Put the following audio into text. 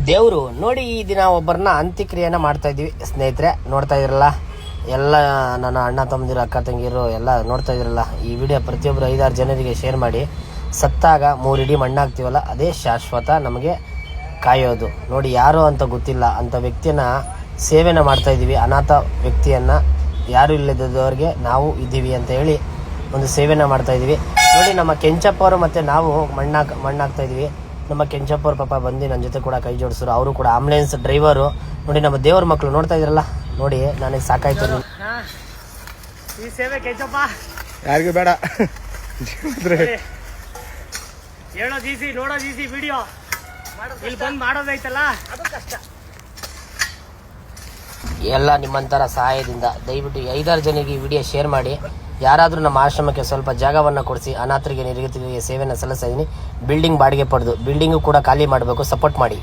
ದೇವರು ನೋಡಿ ಈ ದಿನ ಒಬ್ಬರನ್ನ ಅಂತ್ಯಕ್ರಿಯೆನ ಮಾಡ್ತಾ ಇದ್ವಿ ಸ್ನೇಹಿತರೆ. ನೋಡ್ತಾ ಇದ್ರಲ್ಲ ಎಲ್ಲ ನನ್ನ ಅಣ್ಣ ತಮ್ಮದಿರು ಅಕ್ಕ ತಂಗಿರು ಎಲ್ಲ ನೋಡ್ತಾ ಇದ್ರಲ್ಲ. ಈ ವಿಡಿಯೋ ಪ್ರತಿಯೊಬ್ಬರು 5-6 ಜನರಿಗೆ ಶೇರ್ ಮಾಡಿ. ಸತ್ತಾಗ 3 ಇಡಿ ಮಣ್ಣಾಗ್ತೀವಲ್ಲ ಅದೇ ಶಾಶ್ವತ ನಮಗೆ ಕಾಯೋದು. ನೋಡಿ ಯಾರು ಅಂತ ಗೊತ್ತಿಲ್ಲ ಅಂತ ವ್ಯಕ್ತಿಯನ್ನ ಸೇವೆನ ಮಾಡ್ತಾ ಇದೀವಿ. ಅನಾಥ ವ್ಯಕ್ತಿಯನ್ನ ಯಾರು ಇಲ್ಲದವ್ರಿಗೆ ನಾವು ಇದ್ದೀವಿ ಅಂತ ಹೇಳಿ ಒಂದು ಸೇವೆನ ಮಾಡ್ತಾ ಇದೀವಿ. ನೋಡಿ ನಮ್ಮ ಕೆಂಚಪ್ಪ ಅವರು ಮತ್ತೆ ನಾವು ಮಣ್ಣಾಗ್ತಾ ಇದೀವಿ. ನಮ್ಮ ಕೆಂಚಪ್ಪ ಅವ್ರ ಪಾಪ ಬಂದು ನನ್ನ ಜೊತೆ ಕೂಡ ಕೈ ಜೋಡಿಸಿದ್ರು. ಅವರು ಕೂಡ ಆಂಬುಲೆನ್ಸ್ ಡ್ರೈವರು. ನೋಡಿ ನಮ್ಮ ದೇವ್ರ ಮಕ್ಕಳು ನೋಡ್ತಾ ಇದ್ರಲ್ಲ. ನೋಡಿ ನನಗೆ ಸಾಕಾಯ್ತು ಈ ಸೇವೆ. ಕೆಂಚಪ್ಪ ಯಾರಿಗೂ ಬೇಡ ಹೇಳೋದು ಈಸಿ, ನೋಡೋದು ಈಸಿ. ವಿಡಿಯೋ ಇಲ್ಲಿ ಬಂದು ಮಾಡೋದೈತಲ್ಲ ಅದು ಕಷ್ಟ. ಎಲ್ಲ ನಿಮ್ಮಂತರ ಸಹಾಯದಿಂದ ದಯವಿಟ್ಟು 5-6 ಜನರಿಗೆ ಈ ವಿಡಿಯೋ ಶೇರ್ ಮಾಡಿ. ಯಾರಾದರೂ ನಮ್ಮ ಆಶ್ರಮಕ್ಕೆ ಸ್ವಲ್ಪ ಜಾಗವನ್ನು ಕೊಡಿಸಿ. ಅನಾಥರಿಗೆ ನಿರ್ಗತಿಗೆ ಸೇವೆಯನ್ನು ಸಲ್ಲಿಸ್ತಾ ಇದ್ದೀನಿ. ಬಿಲ್ಡಿಂಗ್ ಬಾಡಿಗೆ ಪಡೆದು ಬಿಲ್ಡಿಂಗು ಕೂಡ ಖಾಲಿ ಮಾಡಬೇಕು. ಸಪೋರ್ಟ್ ಮಾಡಿ.